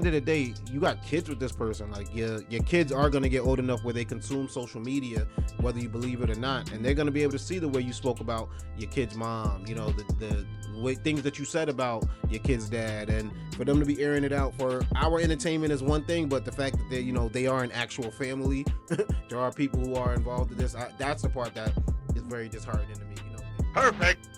End of the day, you got kids with this person. Like your kids are gonna get old enough where they consume social media, whether you believe it or not, and they're gonna be able to see the way you spoke about your kid's mom. You know the way things that you said about your kid's dad, and for them to be airing it out for our entertainment is one thing, but the fact that they are an actual family, there are people who are involved in this. That's the part that is very disheartening to me. Perfect.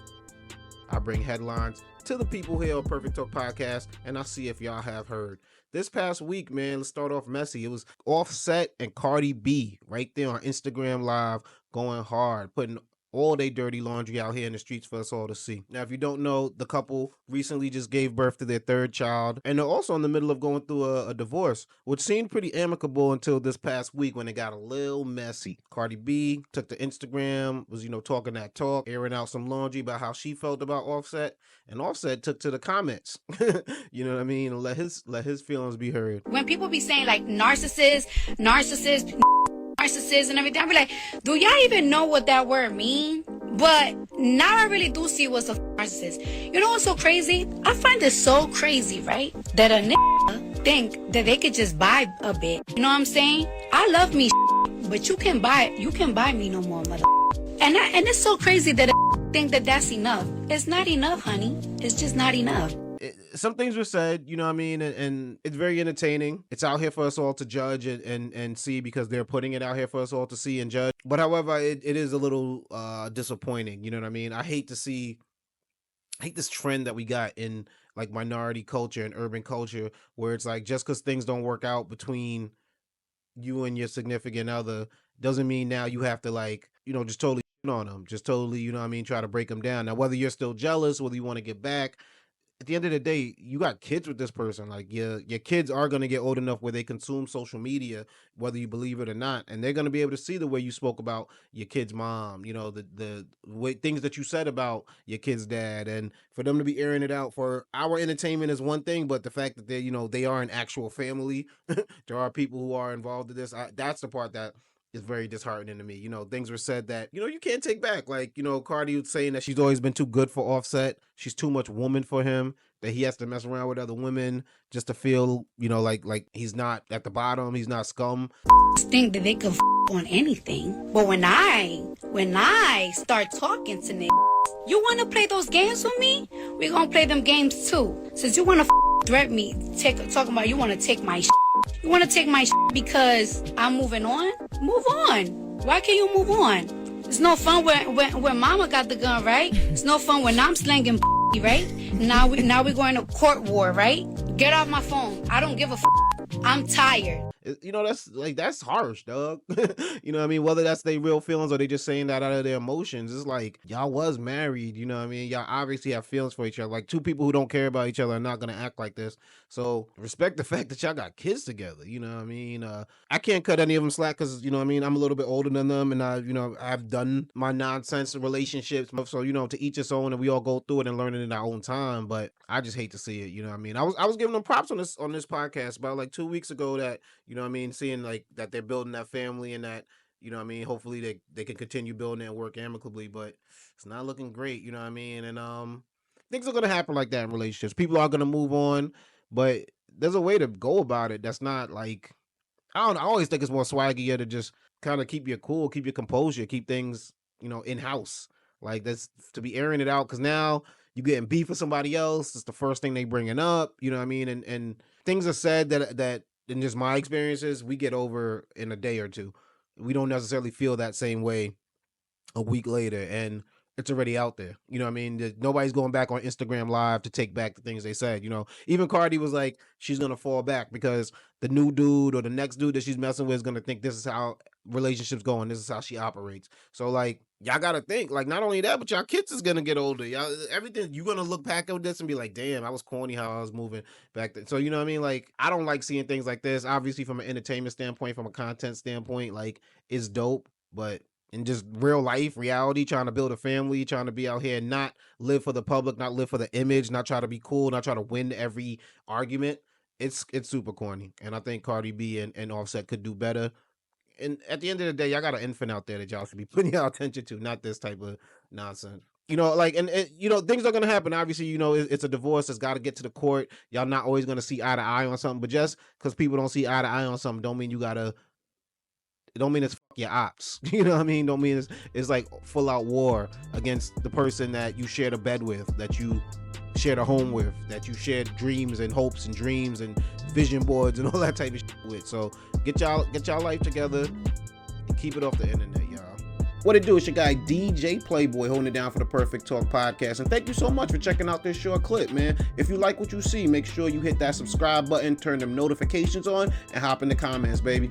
I bring headlines to the people here on Perfect Talk Podcast, and I'll see if y'all have heard. This past week, man, let's start off messy. It was Offset and Cardi B right there on Instagram Live going hard, putting all their dirty laundry out here in the streets for us all to see. Now, if you don't know, the couple recently just gave birth to their third child, and they're also in the middle of going through a divorce, which seemed pretty amicable until this past week when it got a little messy. Cardi B took to Instagram, was, talking that talk, airing out some laundry about how she felt about Offset, and Offset took to the comments, you know what I mean, and let his feelings be heard. When people be saying like narcissist, and everything, I be like, do y'all even know what that word mean? But now I really do see what's a narcissist. You know what's so crazy? I find it so crazy, right? That a nigga think that they could just buy a bit. You know what I'm saying? I love me, but you can buy me no more, mother. And it's so crazy that a think that that's enough. It's not enough, honey. It's just not enough. Some things were said, you know what I mean, and it's very entertaining. It's out here for us all to judge and see, because they're putting it out here for us all to see and judge. But however, it is a little disappointing, you know what I mean? I hate this trend that we got in like minority culture and urban culture, where it's like, just because things don't work out between you and your significant other doesn't mean now you have to, like, just totally on them, just totally, you know what I mean, try to break them down. Now, whether you're still jealous, whether you want to get back, at the end of the day, you got kids with this person. Like your kids are gonna get old enough where they consume social media, whether you believe it or not, and they're gonna be able to see the way you spoke about your kid's mom. The way things that you said about your kid's dad, and for them to be airing it out for our entertainment is one thing, but the fact that they are an actual family, there are people who are involved in this. That's the part that is very disheartening to me. Things were said that, you can't take back. Like, Cardi was saying that she's always been too good for Offset. She's too much woman for him, that he has to mess around with other women just to feel, like he's not at the bottom, he's not scum. Think that they could on anything. But when I start talking to niggas, you want to play those games with me? We're going to play them games too. Since you want to threaten me, talking about you want to take my you want to take my because I'm moving on? Move on. Why can't you move on? It's no fun when mama got the gun, right? It's no fun when I'm slanging right? Now we're going to court war, right? Get off my phone. I don't give a I'm tired. That's harsh, dog. You know what I mean? Whether that's their real feelings or they just saying that out of their emotions, it's like, y'all was married, you know what I mean? Y'all obviously have feelings for each other. Like, two people who don't care about each other are not gonna act like this. So respect the fact that y'all got kids together, you know what I mean? I can't cut any of them slack because, you know what I mean, I'm a little bit older than them, and I've done my nonsense relationships. So, to each its own, and we all go through it and learn it in our own time. But I just hate to see it, you know what I mean? I was giving them props on this podcast about like 2 weeks ago, that, you know what I mean, seeing like that they're building that family, and that, you know what I mean, hopefully they can continue building it and work amicably, but it's not looking great, you know what I mean? And things are gonna happen like that in relationships. People are gonna move on, but there's a way to go about it that's not like, I don't know, I always think it's more swaggier to just kind of keep your cool, keep your composure, keep things, in house. Like, that's to be airing it out, because now you getting beef with somebody else. It's the first thing they bringing up, you know what I mean? And things are said that in just my experiences, we get over in a day or two. We don't necessarily feel that same way a week later, and it's already out there. You know what I mean? Nobody's going back on Instagram Live to take back the things they said. Even Cardi was like, she's gonna fall back because the new dude or the next dude that she's messing with is gonna think this is how relationships go and this is how she operates. So, like, y'all gotta think, like, not only that, but y'all kids is gonna get older. Y'all, everything, you gonna look back at this and be like, damn, I was corny how I was moving back then. So, you know what I mean? Like, I don't like seeing things like this. Obviously, from an entertainment standpoint, from a content standpoint, like, it's dope, but in just real life reality, trying to build a family, trying to be out here and not live for the public, not live for the image, not try to be cool, not try to win every argument, it's super corny. And I think Cardi B and Offset could do better. And at the end of the day, y'all got an infant out there that y'all should be putting your attention to, not this type of nonsense. You know, like, and you know, things are gonna happen. Obviously, you know, it's a divorce. It's got to get to the court. Y'all not always gonna see eye to eye on something. But just because people don't see eye to eye on something, don't mean you gotta. It don't mean it's fuck your ops. You know what I mean? Don't mean it's like full out war against the person that you shared a bed with, that you shared a home with, that you shared dreams and hopes and dreams and vision boards and all that type of shit with. So get y'all life together and keep it off the internet, y'all. What it do? It's your guy DJ Playboy holding it down for the Perfect Talk podcast. And thank you so much for checking out this short clip, man. If you like what you see, make sure you hit that subscribe button, turn them notifications on, and hop in the comments, baby.